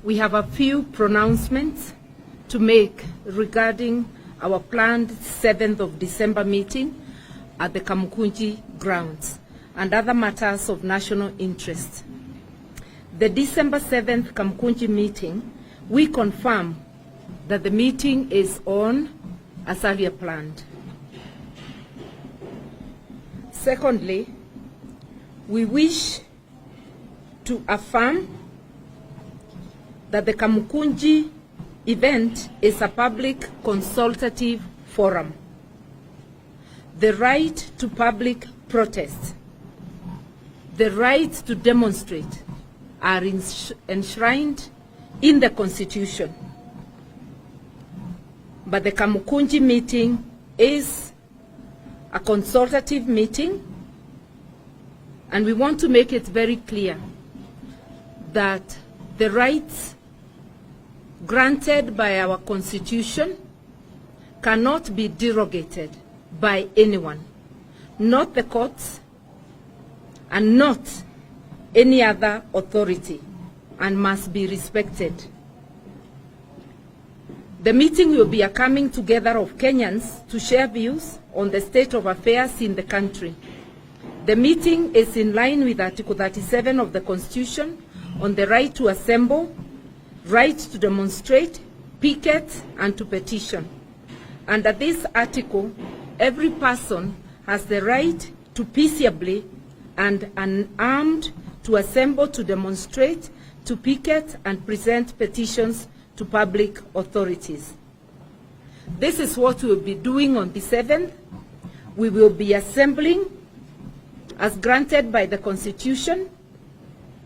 we have a few pronouncements to make regarding our planned 7th of December meeting at the Kamukunji grounds and other matters of national interest. The December 7th Kamukunji meeting, we confirm that the meeting is on as earlier planned. Secondly, we wish to affirm that the Kamukunji event is a public consultative forum. The right to public protest, the right to demonstrate are enshrined in the Constitution. But the Kamukunji meeting is a consultative meeting, and we want to make it very clear that the rights granted by our Constitution cannot be derogated by anyone, not the courts and not any other authority, and must be respected. The meeting will be a coming together of Kenyans to share views on the state of affairs in the country. The meeting is in line with Article 37 of the Constitution on the right to assemble, right to demonstrate, picket, and to petition. Under this article, every person has the right to peaceably and unarmed to assemble, to demonstrate, to picket, and present petitions to public authorities. This is what we will be doing on the 7th. We will be assembling as granted by the Constitution,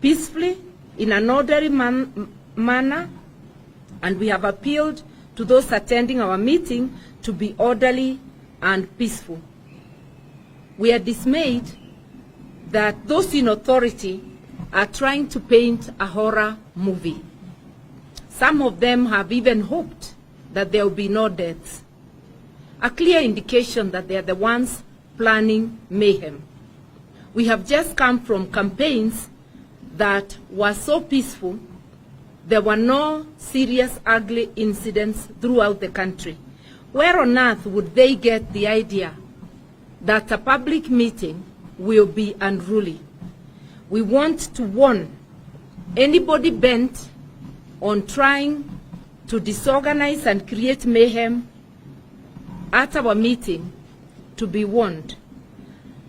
peacefully, in an orderly manner, and we have appealed to those attending our meeting to be orderly and peaceful. We are dismayed that those in authority are trying to paint a horror movie. Some of them have even hoped that there will be no deaths, a clear indication that they are the ones planning mayhem. We have just come from campaigns that were so peaceful. There were no serious, ugly incidents throughout the country. Where on earth would they get the idea that a public meeting will be unruly? We want to warn anybody bent on trying to disorganize and create mayhem at our meeting to be warned.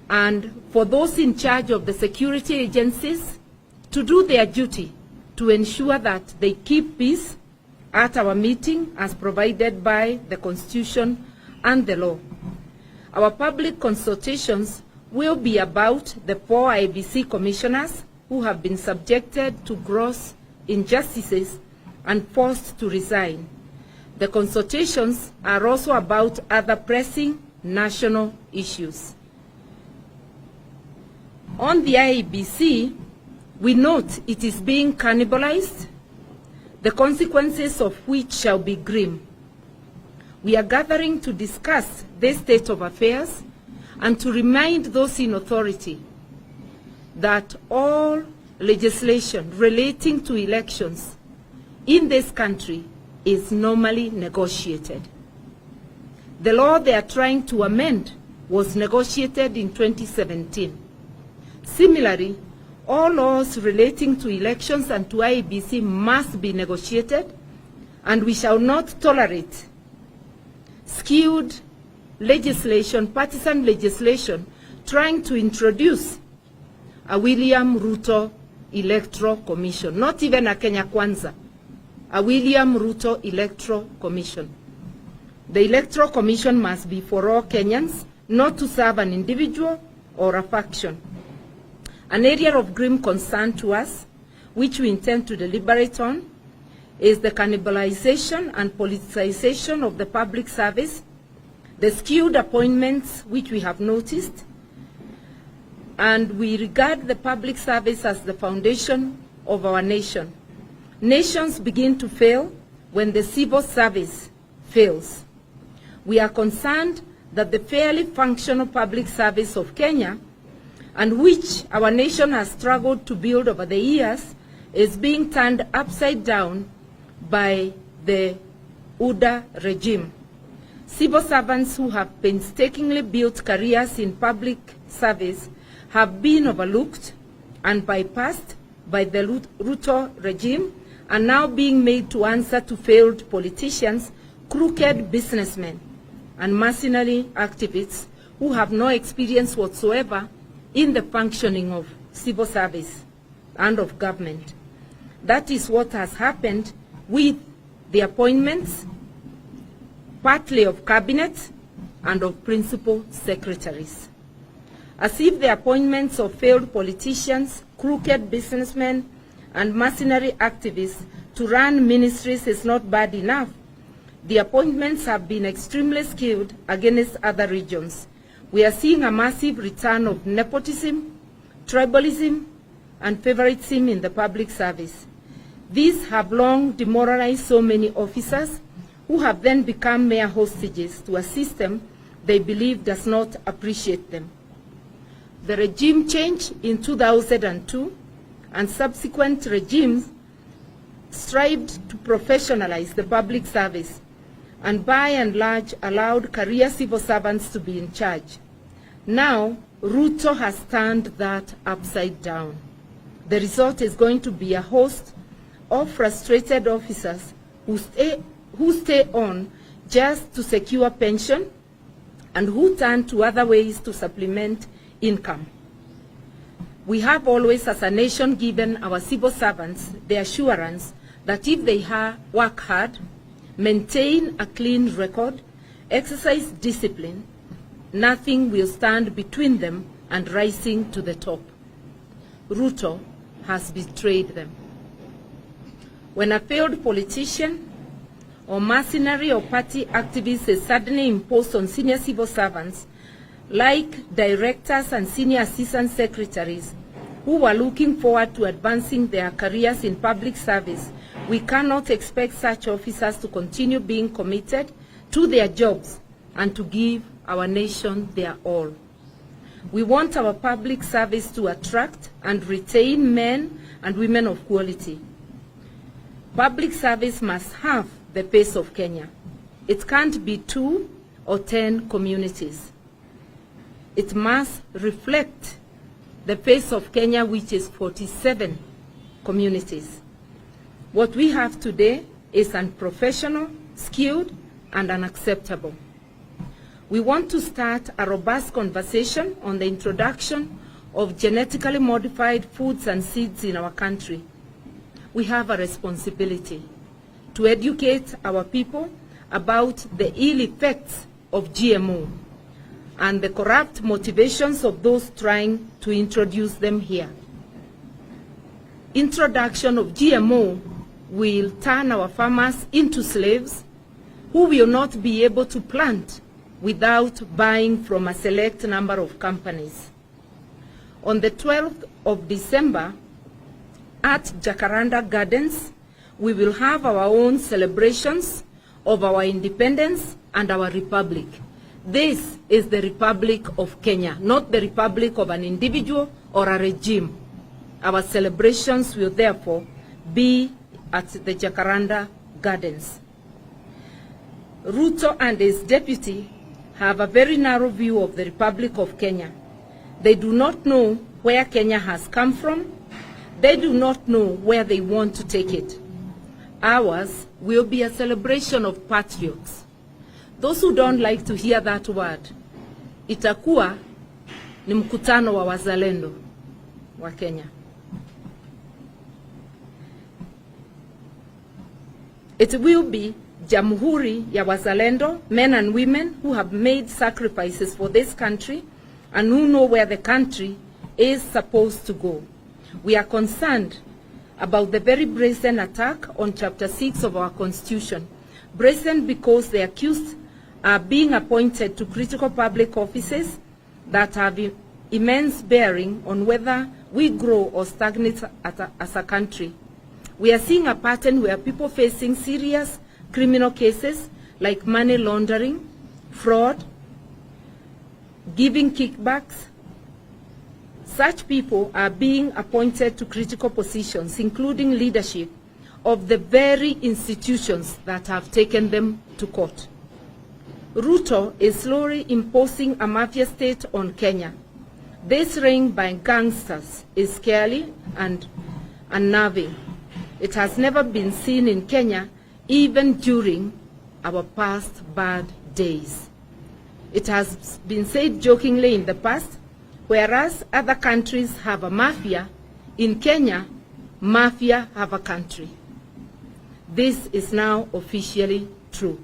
And for those in charge of the security agencies to do their duty to ensure that they keep peace at our meeting as provided by the Constitution and the law. Our public consultations will be about the 4 IEBC commissioners who have been subjected to gross injustices and forced to resign. The consultations are also about other pressing national issues. On the IEBC, we note it is being cannibalized, the consequences of which shall be grim. We are gathering to discuss this state of affairs and to remind those in authority that all legislation relating to elections in this country is normally negotiated. The law they are trying to amend was negotiated in 2017. Similarly, all laws relating to elections and to IEBC must be negotiated, and we shall not tolerate skewed legislation, partisan legislation, trying to introduce a William Ruto Electoral Commission, not even a Kenya Kwanza, a William Ruto Electoral Commission. The Electoral Commission must be for all Kenyans, not to serve an individual or a faction. An area of grim concern to us, which we intend to deliberate on, is the cannibalization and politicization of the public service, the skewed appointments which we have noticed, and we regard the public service as the foundation of our nation. Nations begin to fail when the civil service fails. We are concerned that the fairly functional public service of Kenya, and which our nation has struggled to build over the years, is being turned upside down by the UDA regime. Civil servants who have painstakingly built careers in public service have been overlooked and bypassed by the Ruto regime and now being made to answer to failed politicians, crooked businessmen, and mercenary activists who have no experience whatsoever in the functioning of civil service and of government. That is what has happened with the appointments, partly of cabinet and of principal secretaries. As if the appointments of failed politicians, crooked businessmen, and mercenary activists to run ministries is not bad enough, the appointments have been extremely skewed against other regions. We are seeing a massive return of nepotism, tribalism, and favoritism in the public service. These have long demoralized so many officers who have then become mere hostages to a system they believe does not appreciate them. The regime change in 2002 and subsequent regimes strived to professionalize the public service and by and large allowed career civil servants to be in charge. Now, Ruto has turned that upside down. The result is going to be a host of frustrated officers who stay on just to secure pension and who turn to other ways to supplement income. We have always, as a nation, given our civil servants the assurance that if they work hard, maintain a clean record, exercise discipline, nothing will stand between them and rising to the top. Ruto has betrayed them. When a failed politician or mercenary or party activist is suddenly imposed on senior civil servants, like directors and senior assistant secretaries who were looking forward to advancing their careers in public service, we cannot expect such officers to continue being committed to their jobs and to give our nation their all. We want our public service to attract and retain men and women of quality. Public service must have the pace of Kenya. It can't be 2 or 10 communities. It must reflect the pace of Kenya, which is 47 communities. What we have today is unprofessional, skewed, and unacceptable. We want to start a robust conversation on the introduction of genetically modified foods and seeds in our country. We have a responsibility to educate our people about the ill effects of GMO and the corrupt motivations of those trying to introduce them here. Introduction of GMO will turn our farmers into slaves who will not be able to plant without buying from a select number of companies. On the 12th of December, at Jacaranda Gardens, we will have our own celebrations of our independence and our republic. This is the Republic of Kenya, not the republic of an individual or a regime. Our celebrations will therefore be at the Jacaranda Gardens. Ruto and his deputy have a very narrow view of the Republic of Kenya. They do not know where Kenya has come from. They do not know where they want to take it. Ours will be a celebration of patriots. Those who don't like to hear that word, itakuwa ni mkutano wa wazalendo wa Kenya. It will be Jamhuri ya Wazalendo, men and women who have made sacrifices for this country and who know where the country is supposed to go. We are concerned about the very brazen attack on Chapter 6 of our Constitution. Brazen because the accused are being appointed to critical public offices that have immense bearing on whether we grow or stagnate as a country. We are seeing a pattern where people facing serious criminal cases like money laundering, fraud, giving kickbacks, such people are being appointed to critical positions, including leadership of the very institutions that have taken them to court. Ruto is slowly imposing a mafia state on Kenya. This reign by gangsters is scary and unnerving. It has never been seen in Kenya, even during our past bad days. It has been said jokingly in the past, whereas other countries have a mafia, in Kenya, mafia have a country. This is now officially true.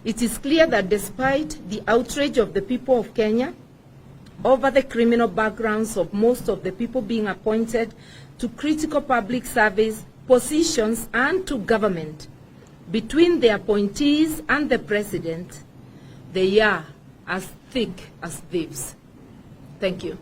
It is clear that despite the outrage of the people of Kenya over the criminal backgrounds of most of the people being appointed to critical public service positions and to government, between the appointees and the president, they are as thick as thieves. Thank you.